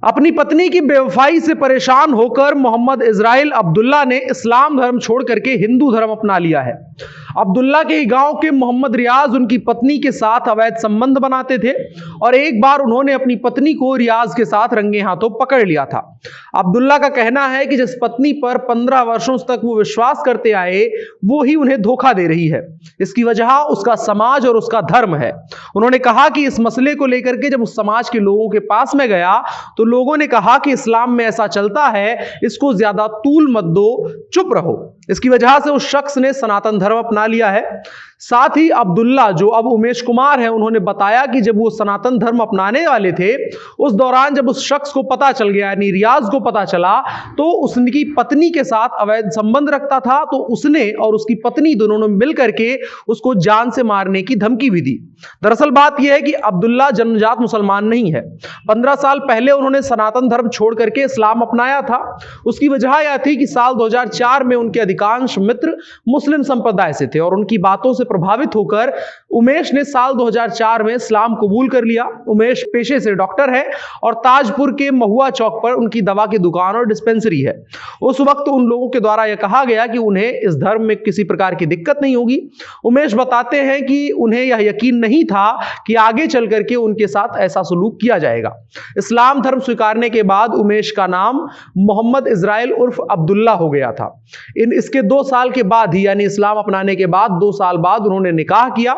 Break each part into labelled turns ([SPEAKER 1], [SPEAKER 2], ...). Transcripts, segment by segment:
[SPEAKER 1] अपनी पत्नी की बेवफाई से परेशान होकर मोहम्मद इजराइल अब्दुल्ला ने इस्लाम धर्म छोड़ करके हिंदू धर्म अपना लिया है। अब्दुल्ला के गांव के मोहम्मद रियाज उनकी पत्नी के साथ अवैध संबंध बनाते थे और एक बार उन्होंने अपनी पत्नी को रियाज के साथ रंगे हाथों पकड़ लिया था। अब्दुल्ला का कहना है कि जिस पत्नी पर 15 वर्षों तक वो विश्वास करते आए वो ही उन्हें धोखा दे रही है। इसकी वजह उसका समाज और उसका धर्म है। उन्होंने कहा कि इस मसले को लेकर के जब उस समाज के लोगों के पास में गया तो लोगों ने कहा कि इस्लाम में ऐसा चलता है, इसको ज्यादा तूल मत दो, चुप रहो। इसकी वजह से उस शख्स ने सनातन धर्म अपना लिया है। साथ ही अब्दुल्ला, जो अब उमेश कुमार है, उन्होंने बताया कि जब वो सनातन धर्म अपनाने वाले थे उस दौरान जब उस शख्स को पता चल गया, यानी रियाज को पता चला, तो उसकी पत्नी के साथ अवैध संबंध रखता था, तो उसने और उसकी पत्नी दोनों ने मिलकर के उसको जान से मारने की धमकी भी दी। दरअसल बात यह है कि अब्दुल्ला जन्मजात मुसलमान नहीं है। 15 साल पहले उन्होंने सनातन धर्म छोड़ करके इस्लाम अपनाया था। उसकी वजह यह थी कि साल 2004 में उनके अधिकांश मित्र मुस्लिम संप्रदाय से थे और उनकी बातों से प्रभावित होकर उमेश ने साल 2004 में इस्लाम कबूल कर लिया। उमेश पेशे से डॉक्टर है और ताजपुर के महुआ चौक पर उनकी दवा की दुकान और डिस्पेंसरी है। उस वक्त उन लोगों के द्वारा यह कहा गया कि उन्हें इस धर्म में किसी प्रकार की दिक्कत नहीं होगी। उमेश बताते हैं कि उन्हें यह यकीन नहीं था कि आगे चल करके उनके साथ ऐसा सलूक किया जाएगा। इस्लाम धर्म स्वीकारने के बाद उमेश का नाम मोहम्मद इजराइल उर्फ अब्दुल्ला हो गया था। इसके 2 साल के बाद ही, यानी इस्लाम अपनाने के बाद 2 साल बाद उन्होंने निकाह किया,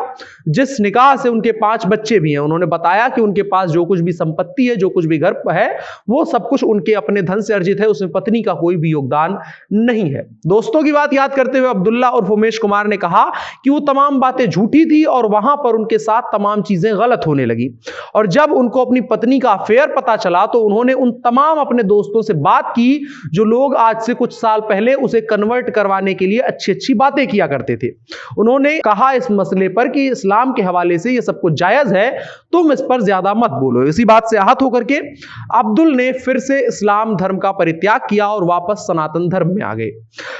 [SPEAKER 1] जिस निकाह से उनके 5 बच्चे भी हैं। उन्होंने बताया कि उनके पास जो कुछ भी संपत्ति है, जो कुछ भी घर है, वो सब कुछ उनके अपने धन से अर्जित है, उसमें पत्नी का कोई भी योगदान नहीं है। दोस्तों की बात याद करते हुए अब्दुल्ला और उमेश कुमार ने कहा कि वो तमाम बातें झूठी थी और वहां पर उनके साथ तमाम चीजें गलत होने लगी। और जब उनको अपनी पत्नी का अफेयर पता चला तो उन्होंने उन तमाम अपने दोस्तों से बात की जो लोग आज से कुछ साल पहले उसे कन्वर्ट करवाने के लिए अच्छी अच्छी बातें किया करते थे। उन्होंने कहा इस मसले पर कि इस्लाम के हवाले से यह सब कुछ जायज है, तुम इस पर ज्यादा मत बोलो। इसी बात से आहत होकर के अब्दुल ने फिर से इस्लाम धर्म का परित्याग किया और वापस सनातन धर्म में आ गए।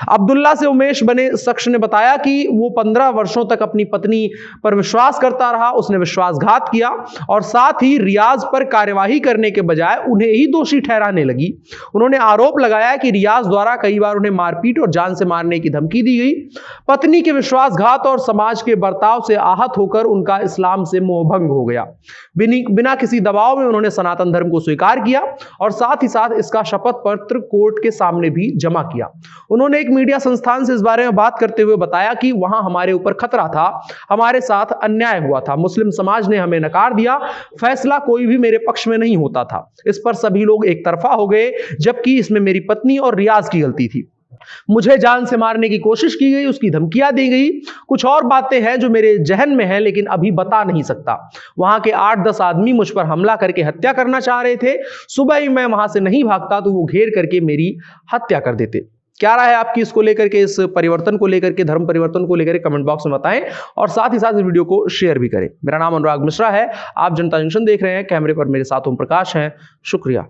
[SPEAKER 1] अब्दुल्ला से उमेश बने शख्स ने बताया कि वो 15 वर्षों तक अपनी पत्नी पर विश्वास करता रहा, उसने विश्वासघात किया और साथ ही रियाज पर कार्यवाही करने के बजाय उन्हें ही दोषी ठहराने लगी। उन्होंने आरोप लगाया कि रियाज द्वारा कई बार उन्हें मारपीट और जान से मारने की धमकी दी गई। पत्नी के विश्वासघात और समाज के बर्ताव से आहत होकर उनका इस्लाम से मोहभंग हो गया। बिना किसी दबाव में उन्होंने सनातन धर्म को स्वीकार किया और साथ ही साथ इसका शपथ पत्र कोर्ट के सामने भी जमा किया। उन्होंने एक मीडिया संस्थान से इस बारे में बात करते हुए बताया कि वहां हमारे ऊपर खतरा था, हमारे साथ अन्याय हुआ था, मुस्लिम समाज ने हमें नकार दिया, फैसला कोई भी मेरे पक्ष में नहीं होता था, इस पर सभी लोग एक तरफा हो गए, जबकि इसमें मेरी पत्नी और रियाज की गलती थी। मुझे जान से मारने की कोशिश की गई, उसकी धमकियां दी गई। कुछ और बातें हैं जो मेरे जहन में है लेकिन अभी बता नहीं सकता। वहां के 8-10 आदमी मुझ पर हमला करके हत्या करना चाह रहे थे। सुबह ही मैं वहां से नहीं भागता तो वो घेर करके मेरी हत्या कर देते। क्या राय है आपकी इसको लेकर के, इस परिवर्तन को लेकर के, धर्म परिवर्तन को लेकर के? कमेंट बॉक्स में बताएं और साथ ही साथ इस वीडियो को शेयर भी करें। मेरा नाम अनुराग मिश्रा है, आप जनता जंक्शन देख रहे हैं। कैमरे पर मेरे साथ ओम प्रकाश हैं। शुक्रिया।